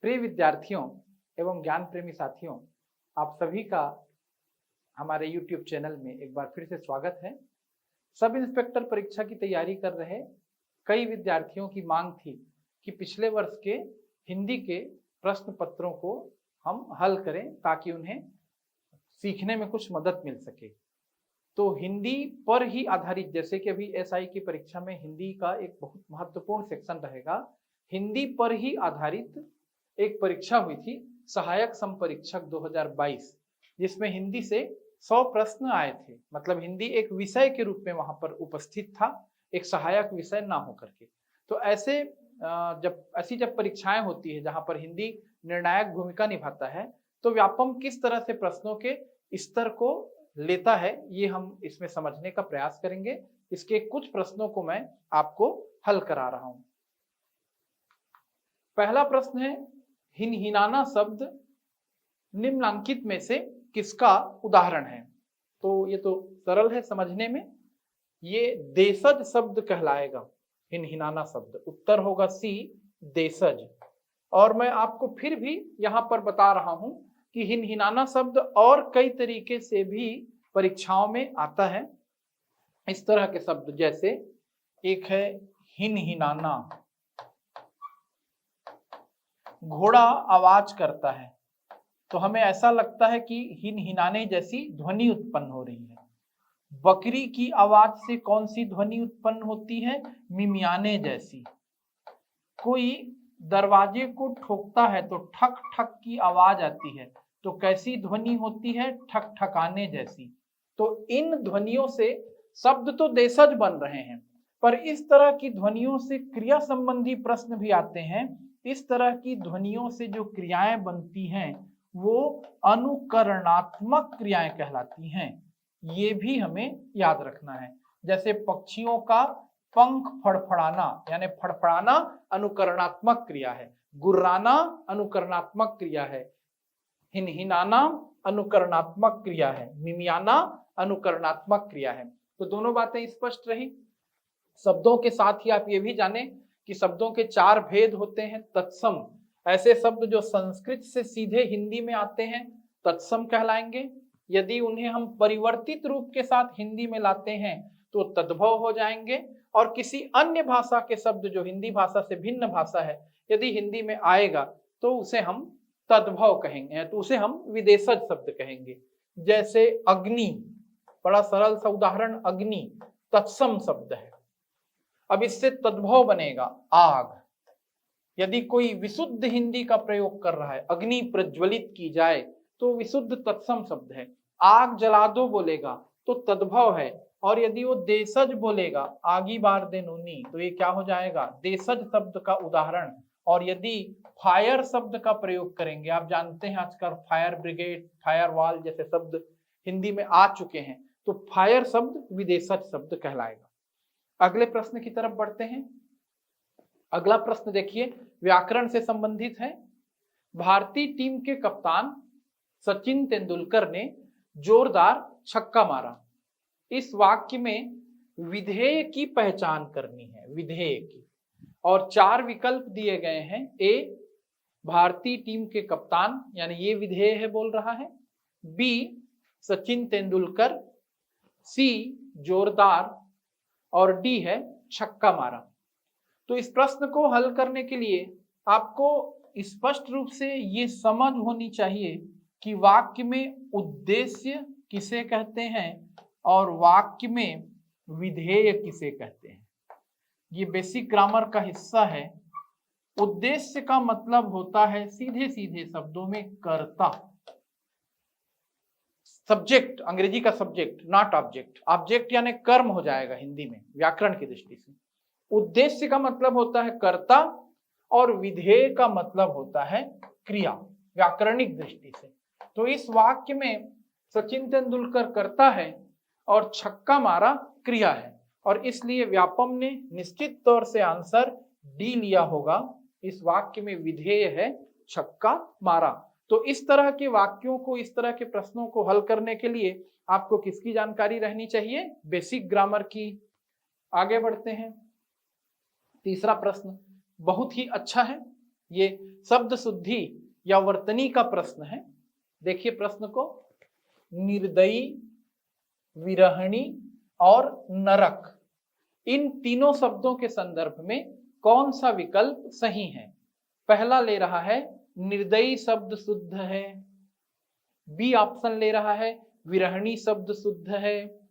प्रिय विद्यार्थियों एवं ज्ञान प्रेमी साथियों, आप सभी का हमारे YouTube चैनल में एक बार फिर से स्वागत है। सब इंस्पेक्टर परीक्षा की तैयारी कर रहे कई विद्यार्थियों की मांग थी कि पिछले वर्ष के हिंदी के प्रश्न पत्रों को हम हल करें ताकि उन्हें सीखने में कुछ मदद मिल सके। तो हिंदी पर ही आधारित, जैसे कि अभी एसआई की परीक्षा में हिंदी का एक बहुत महत्वपूर्ण सेक्शन रहेगा, हिंदी पर ही आधारित एक परीक्षा हुई थी सहायक संपरीक्षक 2022, जिसमें हिंदी से 100 प्रश्न आए थे। मतलब हिंदी एक विषय के रूप में वहां पर उपस्थित था, एक सहायक विषय ना होकर के। तो जब परीक्षाएं होती है जहां पर हिंदी निर्णायक भूमिका निभाता है, तो व्यापम किस तरह से प्रश्नों के स्तर को लेता है, ये हम इसमें समझने का प्रयास करेंगे। इसके कुछ प्रश्नों को मैं आपको हल करा रहा हूं। पहला प्रश्न है, हिनहिनाना शब्द निम्नलिखित में से किसका उदाहरण है? तो ये तो सरल है समझने में, ये देशज शब्द कहलाएगा। हिनहिनाना शब्द उत्तर होगा सी, देशज। और मैं आपको फिर भी यहां पर बता रहा हूं कि हिनहिनाना शब्द और कई तरीके से भी परीक्षाओं में आता है। इस तरह के शब्द जैसे एक है हिनहिनाना, घोड़ा आवाज करता है तो हमें ऐसा लगता है कि हिनहिनाने जैसी ध्वनि उत्पन्न हो रही है। बकरी की आवाज से कौन सी ध्वनि उत्पन्न होती है? मिमियाने जैसी। कोई दरवाजे को ठोकता है तो ठक ठक की आवाज आती है, तो कैसी ध्वनि होती है? ठक ठकाने जैसी। तो इन ध्वनियों से शब्द तो देशज बन रहे हैं, पर इस तरह की ध्वनियों से क्रिया संबंधी प्रश्न भी आते हैं। इस तरह की ध्वनियों से जो क्रियाएं बनती हैं वो अनुकरणात्मक क्रियाएं कहलाती हैं। ये भी हमें याद रखना है। जैसे पक्षियों का पंख फड़फड़ाना, यानी फड़फड़ाना अनुकरणात्मक क्रिया है, गुर्राना अनुकरणात्मक क्रिया है, हिनहिनाना अनुकरणात्मक क्रिया है, मिमियाना अनुकरणात्मक क्रिया है। तो दोनों बातें स्पष्ट रही। शब्दों के साथ ही आप ये भी जाने कि शब्दों के 4 भेद होते हैं। तत्सम, ऐसे शब्द जो संस्कृत से सीधे हिंदी में आते हैं तत्सम कहलाएंगे। यदि उन्हें हम परिवर्तित रूप के साथ हिंदी में लाते हैं तो तद्भव हो जाएंगे। और किसी अन्य भाषा के शब्द जो हिंदी भाषा से भिन्न भाषा है, यदि हिंदी में आएगा तो उसे हम तद्भव कहेंगे, तो उसे हम विदेशज शब्द कहेंगे। जैसे अग्नि, बड़ा सरल सा उदाहरण, अग्नि तत्सम शब्द है। अब इससे तद्भव बनेगा आग। यदि कोई विशुद्ध हिंदी का प्रयोग कर रहा है, अग्नि प्रज्वलित की जाए, तो विशुद्ध तत्सम शब्द है। आग जला दो बोलेगा तो तद्भव है। और यदि वो देशज बोलेगा, आगी बार दे नूनी, तो ये क्या हो जाएगा? देशज शब्द का उदाहरण। और यदि फायर शब्द का प्रयोग करेंगे, आप जानते हैं आजकल फायर ब्रिगेड, फायर वॉल जैसे शब्द हिंदी में आ चुके हैं, तो फायर शब्द विदेशज शब्द कहलाएगा। अगले प्रश्न की तरफ बढ़ते हैं। अगला प्रश्न देखिए, व्याकरण से संबंधित है। भारतीय टीम के कप्तान सचिन तेंदुलकर ने जोरदार छक्का मारा। इस वाक्य में विधेय की पहचान करनी है, विधेय की। और 4 विकल्प दिए गए हैं। ए, भारतीय टीम के कप्तान, यानी ये विधेय है बोल रहा है। बी, सचिन तेंदुलकर। सी, जोरदार। और डी है छक्का मारा। तो इस प्रश्न को हल करने के लिए आपको स्पष्ट रूप से ये समझ होनी चाहिए कि वाक्य में उद्देश्य किसे कहते हैं और वाक्य में विधेय किसे कहते हैं। ये बेसिक ग्रामर का हिस्सा है। उद्देश्य का मतलब होता है सीधे सीधे शब्दों में कर्ता, सब्जेक्ट, अंग्रेजी का सब्जेक्ट, नॉट ऑब्जेक्ट। ऑब्जेक्ट यानी कर्म हो जाएगा हिंदी में व्याकरण की दृष्टि से। उद्देश्य का मतलब होता है कर्ता और विधेय का मतलब होता है क्रिया व्याकरणिक दृष्टि से। तो इस वाक्य में सचिन तेंदुलकर कर्ता है और छक्का मारा क्रिया है, और इसलिए व्यापम ने निश्चित तौर से आंसर डी लिया होगा। इस वाक्य में विधेय है छक्का मारा। तो इस तरह के वाक्यों को, इस तरह के प्रश्नों को हल करने के लिए आपको किसकी जानकारी रहनी चाहिए? बेसिक ग्रामर की। आगे बढ़ते हैं। तीसरा प्रश्न बहुत ही अच्छा है, ये शब्द शुद्धि या वर्तनी का प्रश्न है। देखिए प्रश्न को, निर्दयी, विरहणी और नरक, इन तीनों शब्दों के संदर्भ में कौन सा विकल्प सही है? पहला ले रहा है निर्दयी शब्द शुद्ध है, बी ऑप्शन ले रहा है विरहणी शब्द शुद्ध है,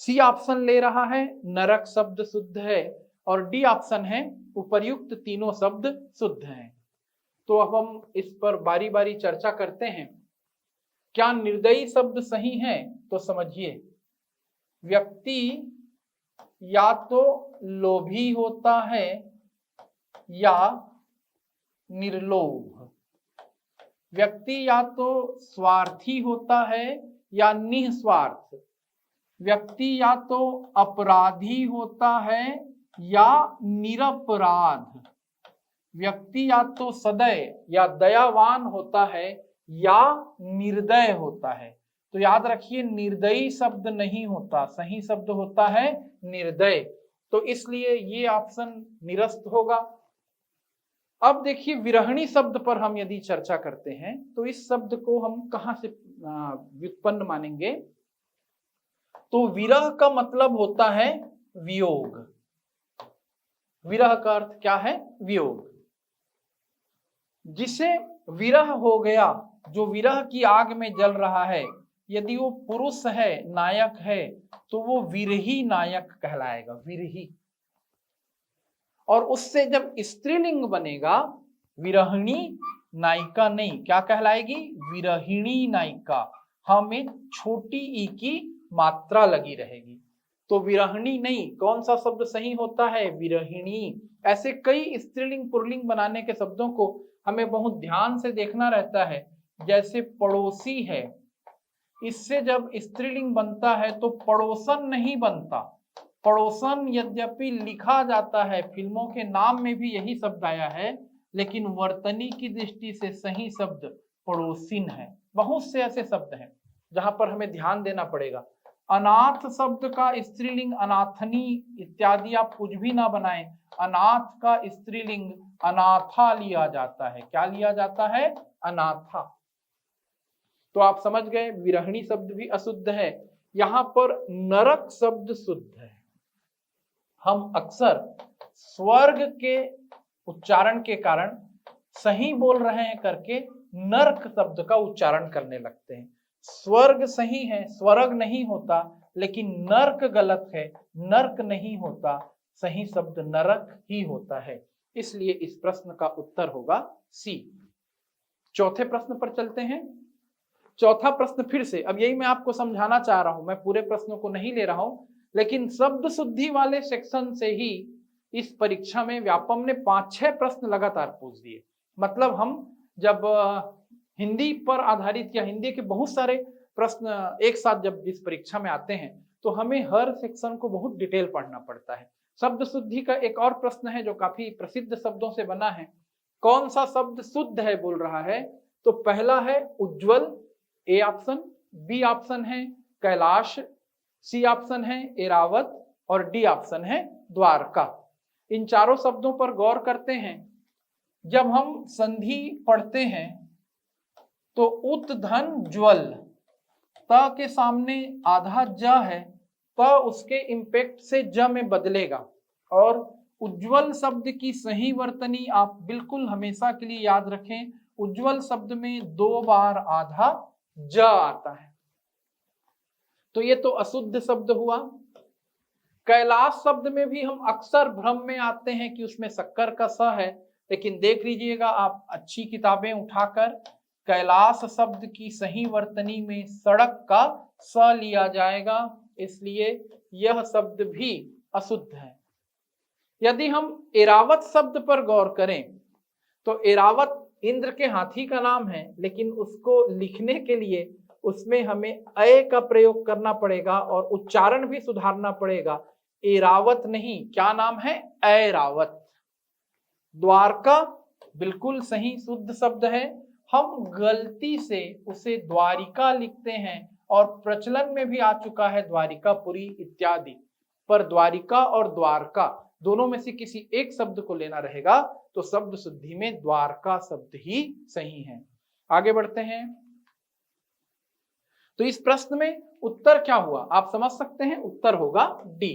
सी ऑप्शन ले रहा है नरक शब्द शुद्ध है, और डी ऑप्शन है उपर्युक्त तीनों शब्द शुद्ध हैं। तो अब हम इस पर बारी बारी चर्चा करते हैं। क्या निर्दयी शब्द सही है? तो समझिए, व्यक्ति या तो लोभी होता है या निर्लोभ, व्यक्ति या तो स्वार्थी होता है या निस्वार्थ, व्यक्ति या तो अपराधी होता है या निरपराध, व्यक्ति या तो सदय या दयावान होता है या निर्दय होता है। तो याद रखिए निर्दयी शब्द नहीं होता, सही शब्द होता है निर्दय। तो इसलिए ये ऑप्शन निरस्त होगा। अब देखिए विरहणी शब्द पर हम यदि चर्चा करते हैं तो इस शब्द को हम कहां से व्युत्पन्न मानेंगे? तो विरह का मतलब होता है वियोग। विरह का अर्थ क्या है? वियोग। जिसे विरह हो गया, जो विरह की आग में जल रहा है, यदि वो पुरुष है, नायक है, तो वो विरही नायक कहलाएगा, विरही। और उससे जब स्त्रीलिंग बनेगा, विरहिणी नायिका नहीं, क्या कहलाएगी? विरहिणी नायिका। हमें छोटी ई की मात्रा लगी रहेगी। तो विरहिणी नहीं, कौन सा शब्द सही होता है? विरहिणी। ऐसे कई स्त्रीलिंग पुल्लिंग बनाने के शब्दों को हमें बहुत ध्यान से देखना रहता है। जैसे पड़ोसी है, इससे जब स्त्रीलिंग बनता है तो पड़ोसन नहीं बनता। पड़ोसन यद्यपि लिखा जाता है, फिल्मों के नाम में भी यही शब्द आया है, लेकिन वर्तनी की दृष्टि से सही शब्द पड़ोसिन है। बहुत से ऐसे शब्द हैं जहां पर हमें ध्यान देना पड़ेगा। अनाथ शब्द का स्त्रीलिंग अनाथनी इत्यादि आप कुछ भी ना बनाएं, अनाथ का स्त्रीलिंग अनाथा लिया जाता है। क्या लिया जाता है? अनाथा। तो आप समझ गए, विरहिणी शब्द भी अशुद्ध है। यहां पर नरक शब्द शुद्ध है। हम अक्सर स्वर्ग के उच्चारण के कारण सही बोल रहे हैं करके नरक शब्द का उच्चारण करने लगते हैं। स्वर्ग सही है, स्वर्ग नहीं होता, लेकिन नर्क गलत है, नर्क नहीं होता, सही शब्द नरक ही होता है। इसलिए इस प्रश्न का उत्तर होगा सी। चौथे प्रश्न पर चलते हैं। चौथा प्रश्न फिर से, अब यही मैं आपको समझाना चाह रहा हूं, मैं पूरे प्रश्नों को नहीं ले रहा हूं, लेकिन शब्द शुद्धि वाले सेक्शन से ही इस परीक्षा में व्यापम ने 5-6 प्रश्न लगातार पूछ दिए। मतलब हम जब हिंदी पर आधारित या हिंदी के बहुत सारे प्रश्न एक साथ जब इस परीक्षा में आते हैं तो हमें हर सेक्शन को बहुत डिटेल पढ़ना पड़ता है। शब्द शुद्धि का एक और प्रश्न है जो काफी प्रसिद्ध शब्दों से बना है। कौन सा शब्द शुद्ध है बोल रहा है? तो पहला है उज्ज्वल, ए ऑप्शन, बी ऑप्शन है कैलाश, सी ऑप्शन है एरावत और डी ऑप्शन है द्वारका। इन चारों शब्दों पर गौर करते हैं। जब हम संधि पढ़ते हैं तो उत धन ज्वल, त के सामने आधा ज है, त उसके इंपैक्ट से ज में बदलेगा। और उज्ज्वल शब्द की सही वर्तनी आप बिल्कुल हमेशा के लिए याद रखें, उज्ज्वल शब्द में 2 बार आधा ज आता है। तो ये तो अशुद्ध शब्द हुआ। कैलाश शब्द में भी हम अक्सर भ्रम में आते हैं कि उसमें शक्कर का स है, लेकिन देख लीजिएगा आप अच्छी किताबें उठाकर, कैलाश शब्द की सही वर्तनी में सड़क का स लिया जाएगा, इसलिए यह शब्द भी अशुद्ध है। यदि हम एरावत शब्द पर गौर करें तो एरावत इंद्र के हाथी का नाम है, लेकिन उसको लिखने के लिए उसमें हमें अ का प्रयोग करना पड़ेगा और उच्चारण भी सुधारना पड़ेगा। एरावत नहीं, क्या नाम है? ऐरावत। द्वारका बिल्कुल सही शुद्ध शब्द है। हम गलती से उसे द्वारिका लिखते हैं और प्रचलन में भी आ चुका है द्वारिकापुरी इत्यादि, पर द्वारिका और द्वारका दोनों में से किसी एक शब्द को लेना रहेगा तो शब्द शुद्धि में द्वारका शब्द ही सही है। आगे बढ़ते हैं। तो इस प्रश्न में उत्तर क्या हुआ आप समझ सकते हैं, उत्तर होगा डी।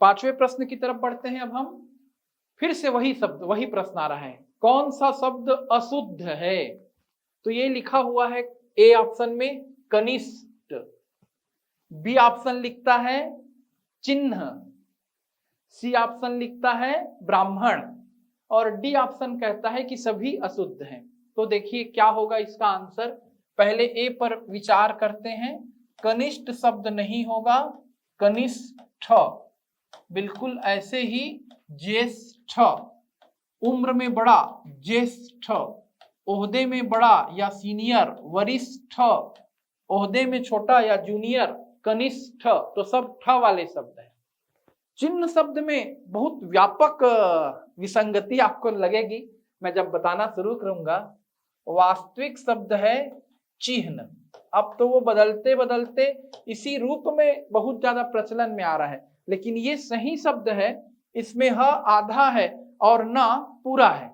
पांचवें प्रश्न की तरफ बढ़ते हैं। अब हम फिर से वही शब्द, वही प्रश्न आ रहा है, कौन सा शब्द अशुद्ध है? तो ये लिखा हुआ है ए ऑप्शन में कनिष्ठ, बी ऑप्शन लिखता है चिन्ह, सी ऑप्शन लिखता है ब्राह्मण और डी ऑप्शन कहता है कि सभी अशुद्ध हैं। तो देखिए क्या होगा इसका आंसर। पहले ए पर विचार करते हैं। कनिष्ठ शब्द नहीं होगा, कनिष्ठ, बिल्कुल ऐसे ही ज्येष्ठ, उम्र में बड़ा ज्येष्ठ, ओहदे में बड़ा या सीनियर वरिष्ठ, ओहदे में छोटा या जूनियर कनिष्ठ, तो सब ठ वाले शब्द हैं। चिन्ह शब्द में बहुत व्यापक विसंगति आपको लगेगी, मैं जब बताना शुरू करूंगा। वास्तविक शब्द है चिन्ह। अब तो वो बदलते बदलते इसी रूप में बहुत ज्यादा प्रचलन में आ रहा है, लेकिन ये सही शब्द है। इसमें ह आधा है और न पूरा है।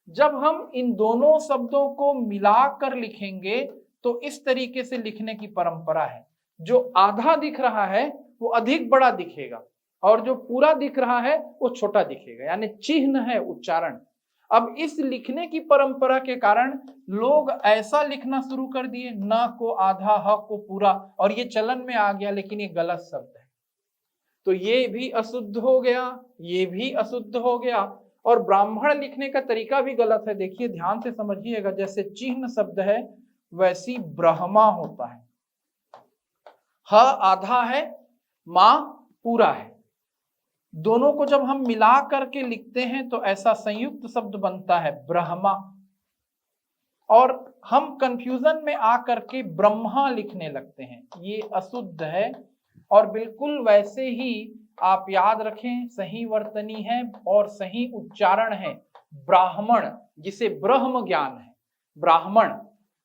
जब हम इन दोनों शब्दों को मिलाकर लिखेंगे तो इस तरीके से लिखने की परंपरा है। जो आधा दिख रहा है वो अधिक बड़ा दिखेगा और जो पूरा दिख रहा है वो छोटा दिखेगा, यानी चिन्ह है उच्चारण। अब इस लिखने की परंपरा के कारण लोग ऐसा लिखना शुरू कर दिए, न को आधा ह को पूरा, और ये चलन में आ गया, लेकिन ये गलत शब्द है। तो ये भी अशुद्ध हो गया, ये भी अशुद्ध हो गया, और ब्राह्मण लिखने का तरीका भी गलत है। देखिए ध्यान से समझिएगा, जैसे चिन्ह शब्द है वैसी ब्रह्मा होता है। ह आधा है, मां पूरा है। दोनों को जब हम मिला करके लिखते हैं तो ऐसा संयुक्त शब्द बनता है ब्रह्मा, और हम कंफ्यूजन में आकर के ब्रह्मा लिखने लगते हैं, ये अशुद्ध है। और बिल्कुल वैसे ही आप याद रखें, सही वर्तनी है और सही उच्चारण है ब्राह्मण, जिसे ब्रह्म ज्ञान है ब्राह्मण,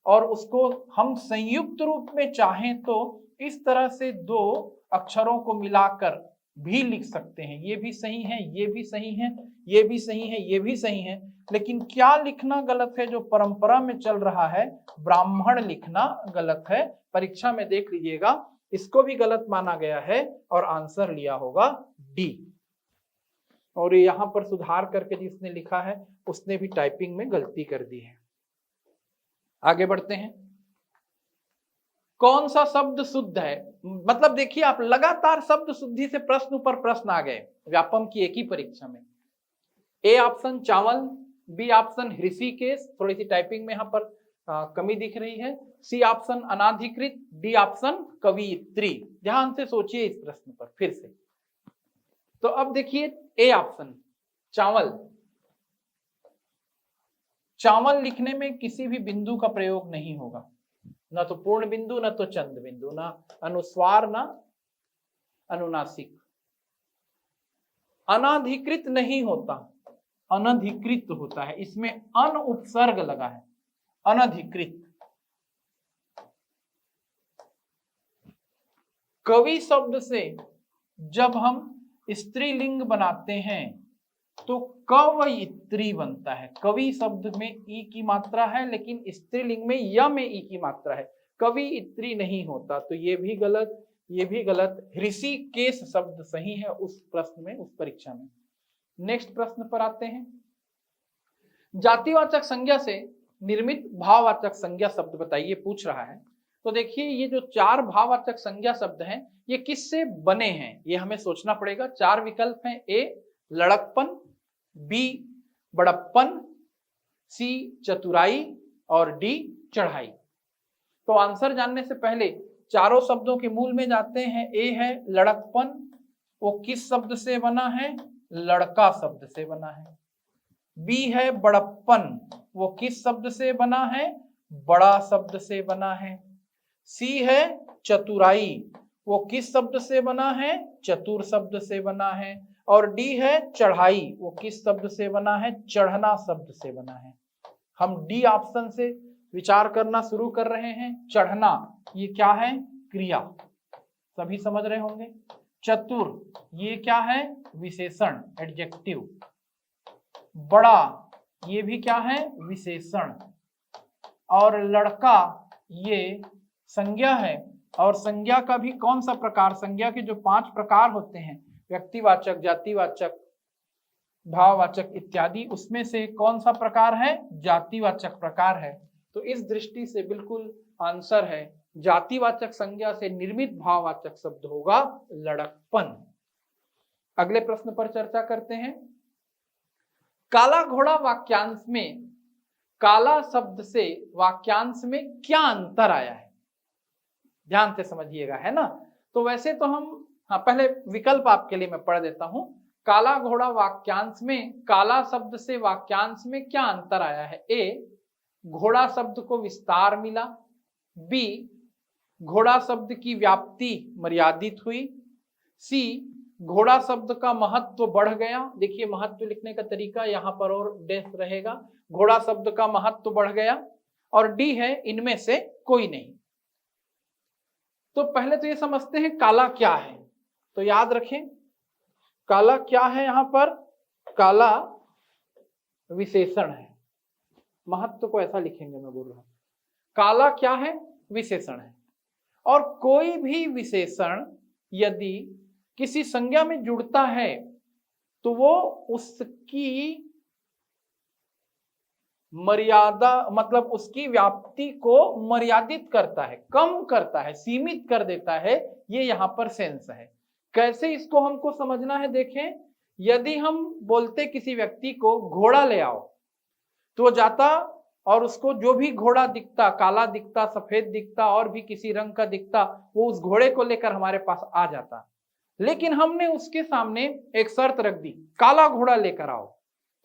और उसको हम संयुक्त रूप में चाहें तो इस तरह से दो अक्षरों को मिलाकर भी लिख सकते हैं। ये भी सही है, ये भी सही है, ये भी सही है, ये भी सही है। लेकिन क्या लिखना गलत है? जो परंपरा में चल रहा है ब्राह्मण लिखना गलत है। परीक्षा में देख लीजिएगा, इसको भी गलत माना गया है और आंसर लिया होगा डी। और यहां पर सुधार करके जिसने लिखा है उसने भी टाइपिंग में गलती कर दी है। आगे बढ़ते हैं। कौन सा शब्द शुद्ध है? मतलब देखिए, आप लगातार शब्द शुद्धि से प्रश्न पर प्रश्न आ गए व्यापम की एक ही परीक्षा में। ए ऑप्शन चावल, बी ऑप्शन ऋषिकेश, थोड़ी सी टाइपिंग में यहां पर कमी दिख रही है, सी ऑप्शन अनाधिकृत, डी ऑप्शन कवियत्री। ध्यान से सोचिए इस प्रश्न पर फिर से। तो अब देखिए ए ऑप्शन चावल, चावल लिखने में किसी भी बिंदु का प्रयोग नहीं होगा, न तो पूर्ण बिंदु, न तो चंद्र बिंदु, न अनुस्वार, न अनुनासिक। अनाधिकृत नहीं होता, अनधिकृत होता है, इसमें अन उपसर्ग लगा है, अनधिकृत। कवि शब्द से जब हम स्त्रीलिंग बनाते हैं तो कवयित्री बनता है। कवि शब्द में ई की मात्रा है, लेकिन स्त्रीलिंग में य में ई की मात्रा है, कवियित्री नहीं होता। तो ये भी गलत, ये भी गलत। ऋषिकेश शब्द सही है उस प्रश्न में, उस परीक्षा में। नेक्स्ट प्रश्न पर आते हैं। जातिवाचक संज्ञा से निर्मित भाववाचक संज्ञा शब्द बताइए, पूछ रहा है। तो देखिए ये जो चार भाववाचक संज्ञा शब्द हैं ये किससे बने हैं, ये हमें सोचना पड़ेगा। चार विकल्प हैं, ए लड़कपन, बी बड़प्पन, सी चतुराई और डी चढ़ाई। तो आंसर जानने से पहले चारों शब्दों के मूल में जाते हैं। ए है लड़कपन, वो किस शब्द से बना है? लड़का शब्द से बना है। बी है बड़प्पन, वो किस शब्द से बना है? बड़ा शब्द से बना है। सी है चतुराई, वो किस शब्द से बना है? चतुर शब्द से बना है। और डी है चढ़ाई, वो किस शब्द से बना है? चढ़ना शब्द से बना है। हम डी ऑप्शन से विचार करना शुरू कर रहे हैं। चढ़ना, ये क्या है? क्रिया। सभी समझ रहे होंगे। चतुर, ये क्या है? विशेषण, एडजेक्टिव। बड़ा, ये भी क्या है? विशेषण। और लड़का, ये संज्ञा है। और संज्ञा का भी कौन सा प्रकार? संज्ञा के जो 5 प्रकार होते हैं, व्यक्तिवाचक, जातिवाचक, भाववाचक इत्यादि, उसमें से कौन सा प्रकार है? जातिवाचक प्रकार है। तो इस दृष्टि से बिल्कुल आंसर है, जातिवाचक संज्ञा से निर्मित भाववाचक शब्द होगा लड़कपन। अगले प्रश्न पर चर्चा करते हैं। काला घोड़ा वाक्यांश में काला शब्द से वाक्यांश में क्या अंतर आया है? ध्यान से समझिएगा, है ना। तो वैसे तो हम पहले विकल्प आपके लिए मैं पढ़ देता हूं। काला घोड़ा वाक्यांश में काला शब्द से वाक्यांश में क्या अंतर आया है? ए, घोड़ा शब्द को विस्तार मिला। बी, घोड़ा शब्द की व्याप्ति मर्यादित हुई। सी, घोड़ा शब्द का महत्व बढ़ गया। देखिए महत्व लिखने का तरीका यहाँ पर और डेस रहेगा, घोड़ा शब्द का महत्व बढ़ गया। और डी है, इनमें से कोई नहीं। तो पहले तो ये समझते हैं काला क्या है। तो याद रखें, काला क्या है? यहां पर काला विशेषण है। महत्व को ऐसा लिखेंगे, मैं बोल रहा हूं काला क्या है? विशेषण है। और कोई भी विशेषण यदि किसी संज्ञा में जुड़ता है तो वो उसकी मर्यादा, मतलब उसकी व्याप्ति को मर्यादित करता है, कम करता है, सीमित कर देता है। ये यहां पर सेंस है। कैसे इसको हमको समझना है? देखें, यदि हम बोलते किसी व्यक्ति को घोड़ा ले आओ, तो जाता और उसको जो भी घोड़ा दिखता, काला दिखता, सफेद दिखता, और भी किसी रंग का दिखता, वो उस घोड़े को लेकर हमारे पास आ जाता। लेकिन हमने उसके सामने एक शर्त रख दी, काला घोड़ा लेकर आओ।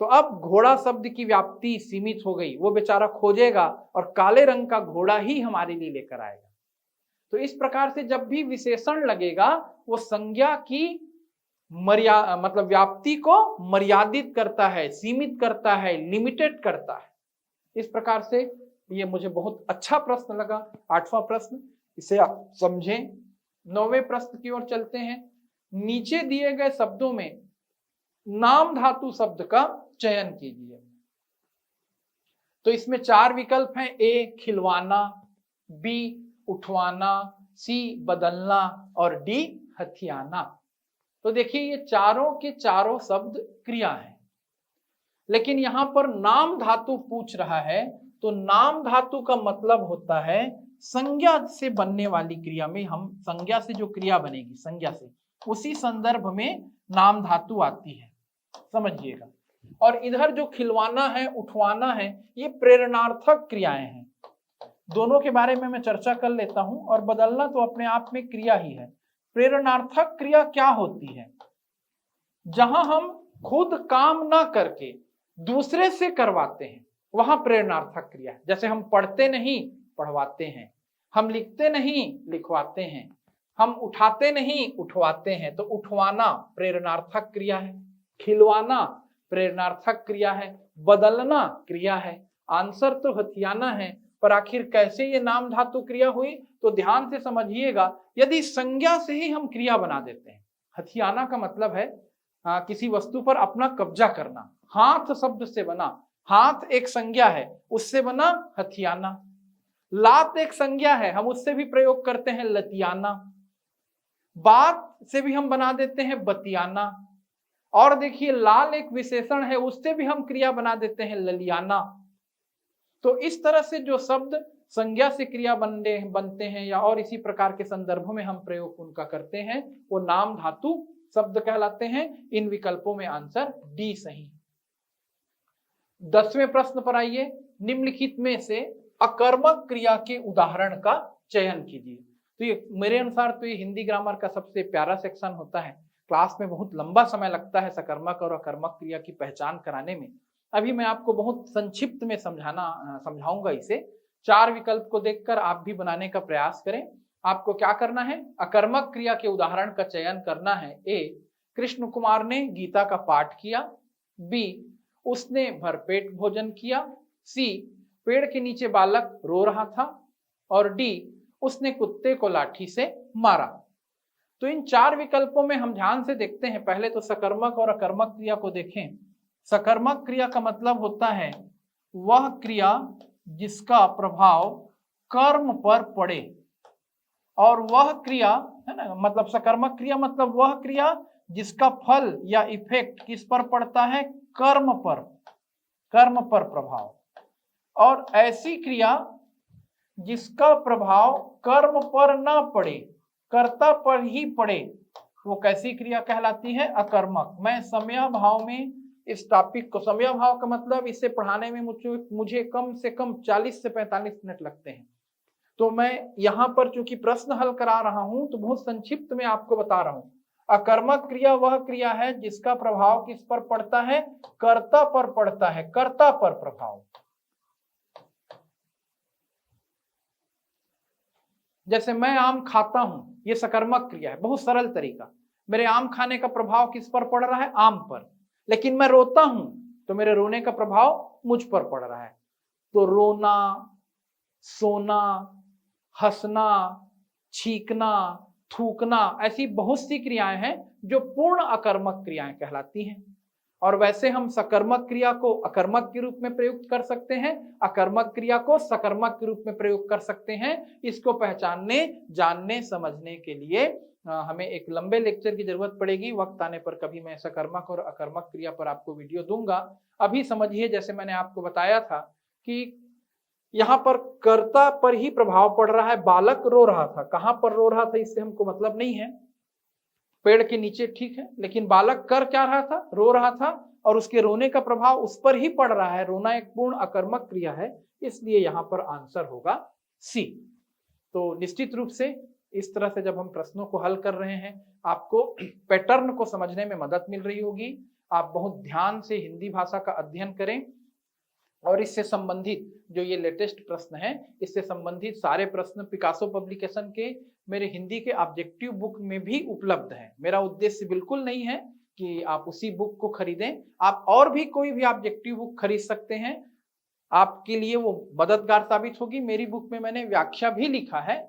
तो अब घोड़ा शब्द की व्याप्ति सीमित हो गई, वो बेचारा खोजेगा और काले रंग का घोड़ा ही हमारे लिए लेकर आएगा। तो इस प्रकार से जब भी विशेषण लगेगा, वो संज्ञा की मतलब व्याप्ति को मर्यादित करता है, सीमित करता है, लिमिटेड करता है। इस प्रकार से ये मुझे बहुत अच्छा प्रश्न लगा, 8वां प्रश्न, इसे आप समझें। 9वें प्रश्न की ओर चलते हैं। नीचे दिए गए शब्दों में नाम धातु शब्द का चयन कीजिए। तो इसमें 4 विकल्प हैं। ए, खिलवाना, बी, उठवाना, सी, बदलना, और डी, हथियाना। तो देखिए ये चारों के चारों शब्द क्रिया हैं, लेकिन यहां पर नाम धातु पूछ रहा है। तो नाम धातु का मतलब होता है संज्ञा से बनने वाली क्रिया में, हम संज्ञा से जो क्रिया बनेगी, संज्ञा से, उसी संदर्भ में नाम धातु आती है, समझिएगा। और इधर जो खिलवाना है, उठवाना है, ये प्रेरणार्थक क्रियाएं हैं। दोनों के बारे में मैं चर्चा कर लेता हूं। और बदलना तो अपने आप में क्रिया ही है। प्रेरणार्थक क्रिया क्या होती है? जहां हम खुद काम ना करके दूसरे से करवाते हैं, वहां प्रेरणार्थक क्रिया है। जैसे हम पढ़ते नहीं, पढ़वाते हैं। हम लिखते नहीं, लिखवाते हैं। हम उठाते नहीं, उठवाते हैं। तो उठवाना प्रेरणार्थक क्रिया है, खिलवाना प्रेरणार्थक क्रिया है, बदलना क्रिया है। आंसर तो हथियाना है। पर आखिर कैसे ये नाम धातु क्रिया हुई? तो ध्यान से समझिएगा। यदि संज्ञा से ही हम क्रिया बना देते हैं, हथियाना का मतलब है किसी वस्तु पर अपना कब्जा करना। हाथ शब्द से बना, हाथ एक संज्ञा है, उससे बना हथियाना। लात एक संज्ञा है, हम उससे भी प्रयोग करते हैं लतियाना। बात से भी हम बना देते हैं बतियाना। और देखिए लाल एक विशेषण है, उससे भी हम क्रिया बना देते हैं ललियाना। तो इस तरह से जो शब्द संज्ञा से क्रिया बनते हैं या और इसी प्रकार के संदर्भों में हम प्रयोग उनका करते हैं, वो नाम धातु शब्द कहलाते हैं। इन विकल्पों में आंसर डी सही। 10वें प्रश्न पर आइए। निम्नलिखित में से अकर्मक क्रिया के उदाहरण का चयन कीजिए। तो ये मेरे अनुसार तो ये हिंदी ग्रामर का सबसे प्यारा सेक्शन होता है। क्लास में बहुत लंबा समय लगता है सकर्मक और अकर्मक क्रिया की पहचान कराने में। अभी मैं आपको बहुत संक्षिप्त में समझाऊंगा इसे। 4 विकल्प को देखकर आप भी बनाने का प्रयास करें। आपको क्या करना है? अकर्मक क्रिया के उदाहरण का चयन करना है। ए, कृष्ण कुमार ने गीता का पाठ किया। बी, उसने भरपेट भोजन किया। सी, पेड़ के नीचे बालक रो रहा था। और डी, उसने कुत्ते को लाठी से मारा। तो इन 4 विकल्पों में हम ध्यान से देखते हैं। पहले तो सकर्मक और अकर्मक क्रिया को देखें। सकर्मक क्रिया का मतलब होता है वह क्रिया जिसका प्रभाव कर्म पर पड़े, और वह क्रिया है ना, मतलब सकर्मक क्रिया मतलब वह क्रिया जिसका फल या इफेक्ट किस पर पड़ता है, कर्म पर प्रभाव। और ऐसी क्रिया जिसका प्रभाव कर्म पर ना पड़े, कर्ता पर ही पड़े, वो कैसी क्रिया कहलाती है, अकर्मक। मैं समयाभाव में इस टॉपिक को, समयाभाव का मतलब इसे पढ़ाने में मुझे कम से कम 40 से 45 मिनट लगते हैं। तो मैं यहाँ पर चूंकि प्रश्न हल करा रहा हूं तो बहुत संक्षिप्त में आपको बता रहा हूं। अकर्मक क्रिया वह क्रिया है जिसका प्रभाव किस पर पड़ता है, कर्ता पर पड़ता है, कर्ता पर प्रभाव। जैसे मैं आम खाता हूं, यह सकर्मक क्रिया है, बहुत सरल तरीका। मेरे आम खाने का प्रभाव किस पर पड़ रहा है, आम पर। लेकिन मैं रोता हूं तो मेरे रोने का प्रभाव मुझ पर पड़ रहा है। तो रोना, सोना, हंसना, छींकना, थूकना, ऐसी बहुत सी क्रियाएं हैं जो पूर्ण अकर्मक क्रियाएं कहलाती हैं। और वैसे हम सकर्मक क्रिया को अकर्मक के रूप में प्रयुक्त कर सकते हैं, अकर्मक क्रिया को सकर्मक के रूप में प्रयोग कर सकते हैं। इसको पहचानने, जानने, समझने के लिए हमें एक लंबे लेक्चर की जरूरत पड़ेगी। वक्त आने पर कभी मैं सकर्मक और अकर्मक क्रिया पर आपको वीडियो दूंगा। अभी समझिए, जैसे मैंने आपको बताया था कि यहाँ पर कर्ता पर ही प्रभाव पड़ रहा है। बालक रो रहा था, कहां पर रो रहा था इससे हमको मतलब नहीं है, पेड़ के नीचे, ठीक है, लेकिन बालक कर क्या रहा था, रो रहा था, और उसके रोने का प्रभाव उस पर ही पड़ रहा है। रोना एक पूर्ण अकर्मक क्रिया है, इसलिए यहाँ पर आंसर होगा सी। तो निश्चित रूप से इस तरह से जब हम प्रश्नों को हल कर रहे हैं, आपको पैटर्न को समझने में मदद मिल रही होगी। आप बहुत ध्यान से हिंदी भाषा का अध्ययन करें, और इससे संबंधित जो ये लेटेस्ट प्रश्न है, इससे संबंधित सारे प्रश्न पिकासो पब्लिकेशन के मेरे हिंदी के ऑब्जेक्टिव बुक में भी उपलब्ध है। मेरा उद्देश्य बिल्कुल नहीं है कि आप उसी बुक को खरीदें, आप और भी कोई भी ऑब्जेक्टिव बुक खरीद सकते हैं, आपके लिए वो मददगार साबित होगी। मेरी बुक में मैंने व्याख्या भी लिखा है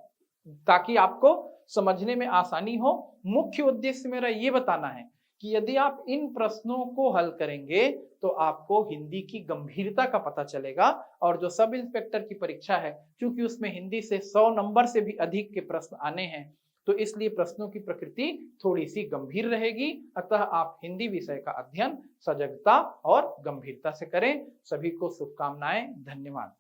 ताकि आपको समझने में आसानी हो। मुख्य उद्देश्य मेरा ये बताना है कि यदि आप इन प्रश्नों को हल करेंगे तो आपको हिंदी की गंभीरता का पता चलेगा। और जो सब इंस्पेक्टर की परीक्षा है, क्योंकि उसमें हिंदी से 100 नंबर से भी अधिक के प्रश्न आने हैं, तो इसलिए प्रश्नों की प्रकृति थोड़ी सी गंभीर रहेगी। अतः आप हिंदी विषय का अध्ययन सजगता और गंभीरता से करें। सभी को शुभकामनाएं, धन्यवाद।